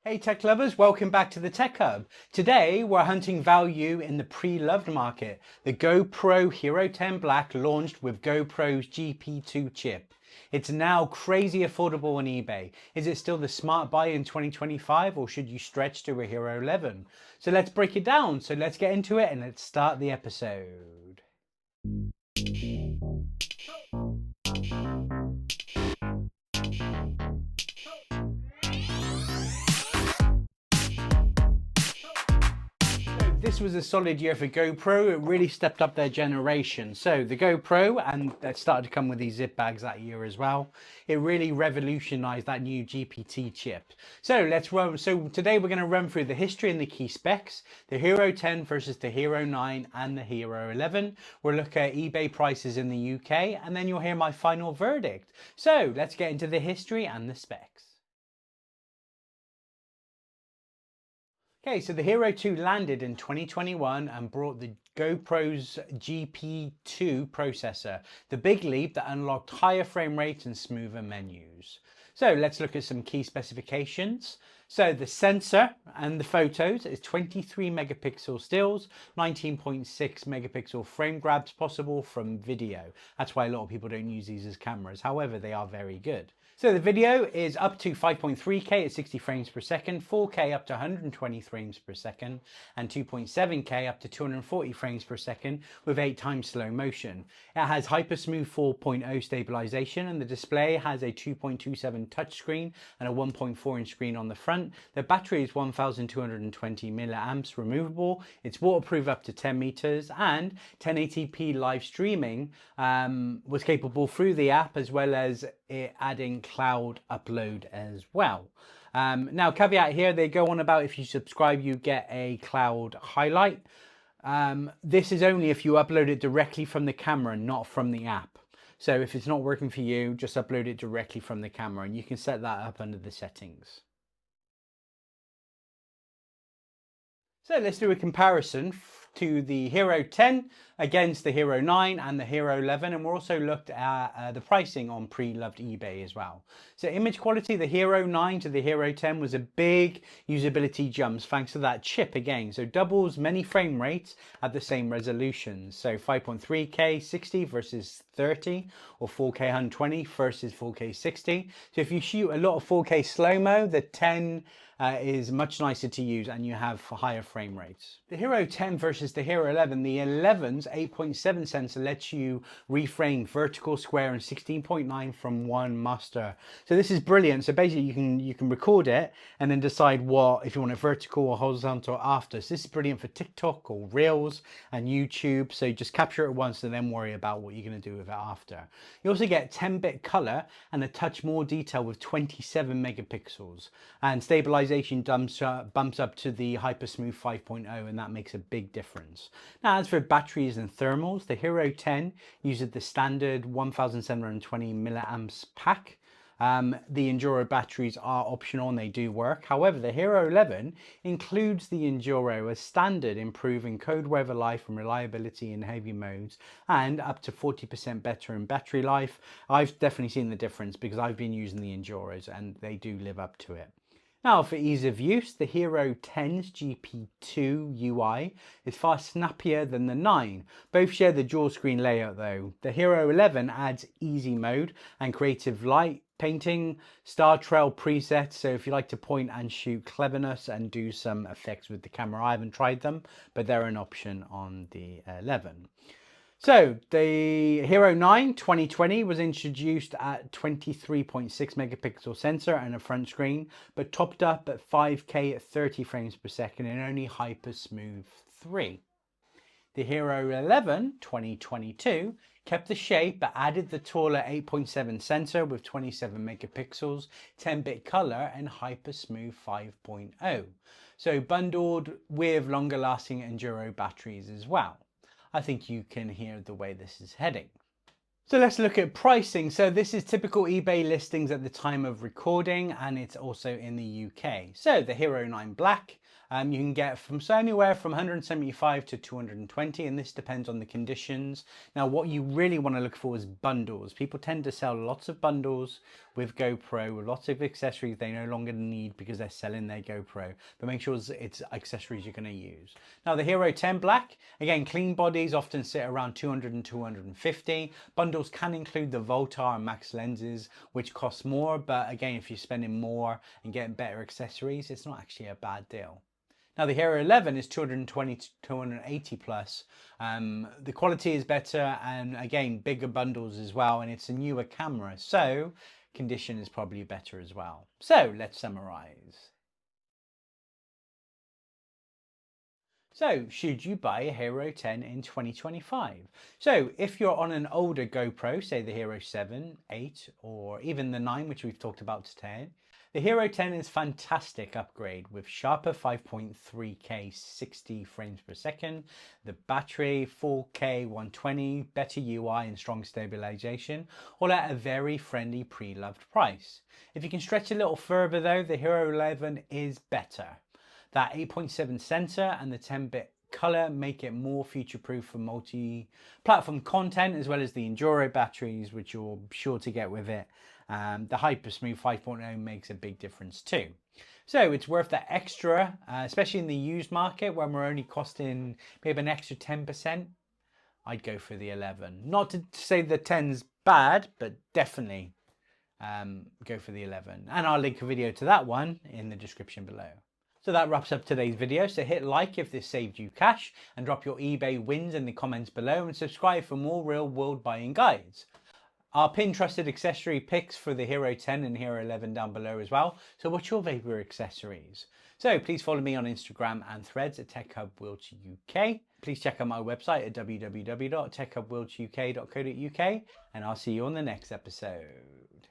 Hey tech lovers, welcome back to the Tech Hub. Today we're hunting value in the pre-loved market. The GoPro Hero 10 Black launched with GoPro's GP2 chip. It's now crazy affordable on eBay. Is it still the smart buy in 2025 or should you stretch to a Hero 11? So let's break it down. So let's get into it and let's start the episode. This was a solid year for GoPro. It really stepped up their generation. So the GoPro, and that started to come with these zip bags that year as well. It really revolutionized that new GPT chip. So today we're going to run through the history and the key specs, the Hero 10 versus the Hero 9 and the Hero 11. We'll look at eBay prices in the UK, and then you'll hear my final verdict. So let's get into the history and the specs. Okay, so the Hero 2 landed in 2021 and brought the GoPro's GP2 processor, the big leap that unlocked higher frame rates and smoother menus. So let's look at some key specifications. So the sensor and the photos is 23 megapixel stills, 19.6 megapixel frame grabs possible from video. That's why a lot of people don't use these as cameras. However, they are very good. So the video is up to 5.3K at 60 frames per second, 4K up to 120 frames per second, and 2.7K up to 240 frames per second with 8 times slow motion. It has Hypersmooth 4.0 stabilisation, and the display has a 2.27 touchscreen and a 1.4 inch screen on the front. The battery is 1220 milliamps removable. It's waterproof up to 10 meters, and 1080p live streaming was capable through the app, as well as it adding cloud upload as well. Now, caveat here, they go on about if you subscribe, you get a cloud highlight. This is only if you upload it directly from the camera, not from the app. So if it's not working for you, just upload it directly from the camera, and you can set that up under the settings. So let's do a comparison to the Hero 10 against the Hero 9 and the Hero 11, and we're also looked at the pricing on pre-loved eBay as well. So image quality, the Hero 9 to the Hero 10 was a big usability jumps thanks to that chip again. So doubles many frame rates at the same resolutions. So 5.3K 60 versus 30, or 4K 120 versus 4K 60. So if you shoot a lot of 4K slow-mo, the 10 is much nicer to use and you have higher frame rates. The Hero 10 versus the Hero 11, the 11's 8.7 sensor lets you reframe vertical, square and 16.9 from one master. So this is brilliant. So basically you can record it and then decide if you want it vertical or horizontal or after. So this is brilliant for TikTok or Reels and YouTube. So just capture it once and then worry about what you're going to do with it after. You also get 10-bit color and a touch more detail with 27 megapixels, and stabilization bumps up to the Hypersmooth 5.0, and that makes a big difference. Now, as for batteries and thermals, the Hero 10 uses the standard 1720 milliamps pack. The Enduro batteries are optional and they do work. However, the Hero 11 includes the Enduro as standard, improving cold weather life and reliability in heavy modes, and up to 40% better in battery life. I've definitely seen the difference because I've been using the Enduros and they do live up to it. Now, for ease of use, the Hero 10's GP2 UI is far snappier than the 9. Both share the dual screen layout though. The Hero 11 adds easy mode and creative light painting, star trail presets. So if you like to point and shoot cleverness and do some effects with the camera, I haven't tried them, but they're an option on the 11. So the Hero 9 2020 was introduced at 23.6 megapixel sensor and a front screen, but topped up at 5K at 30 frames per second and only Hypersmooth 3. The Hero 11 2022 kept the shape but added the taller 8.7 sensor with 27 megapixels, 10-bit color and Hypersmooth 5.0. So bundled with longer lasting Enduro batteries as well. I think you can hear the way this is heading. So let's look at pricing. So this is typical eBay listings at the time of recording, and it's also in the UK. So the Hero 9 Black You can get from anywhere from 175 to 220, and this depends on the conditions. Now, what you really want to look for is bundles. People tend to sell lots of bundles with GoPro, with lots of accessories they no longer need because they're selling their GoPro. But make sure it's accessories you're going to use. Now, the Hero 10 Black, again, clean bodies often sit around 200 and 250. Bundles can include the Voltar and Max lenses, which cost more, but again, if you're spending more and getting better accessories, it's not actually a bad deal. Now the Hero 11 is 220 to 280 plus. The quality is better, and again, bigger bundles as well, and it's a newer camera, so condition is probably better as well. So let's summarize. So, should you buy a Hero 10 in 2025? So, if you're on an older GoPro, say the Hero 7, 8, or even the 9, which we've talked about today, the Hero 10 is a fantastic upgrade with sharper 5.3K 60 frames per second, the battery 4K 120, better UI and strong stabilisation, all at a very friendly pre-loved price. If you can stretch a little further though, the Hero 11 is better. That 8.7 sensor and the 10-bit color make it more future-proof for multi-platform content, as well as the Enduro batteries, which you're sure to get with it. The Hypersmooth 5.0 makes a big difference too. So it's worth that extra, especially in the used market when we're only costing maybe an extra 10%. I'd go for the 11. Not to say the 10's bad, but definitely go for the 11. And I'll link a video to that one in the description below. So that wraps up today's video. So hit like if this saved you cash, and drop your eBay wins in the comments below, and subscribe for more real world buying guides. I'll pin trusted accessory pics for the Hero 10 and Hero 11 down below as well. So what's your favorite accessories? So please follow me on Instagram and Threads at TechHubWilts.UK. Please check out my website at www.techhubwiltsuk.co.uk, and I'll see you on the next episode.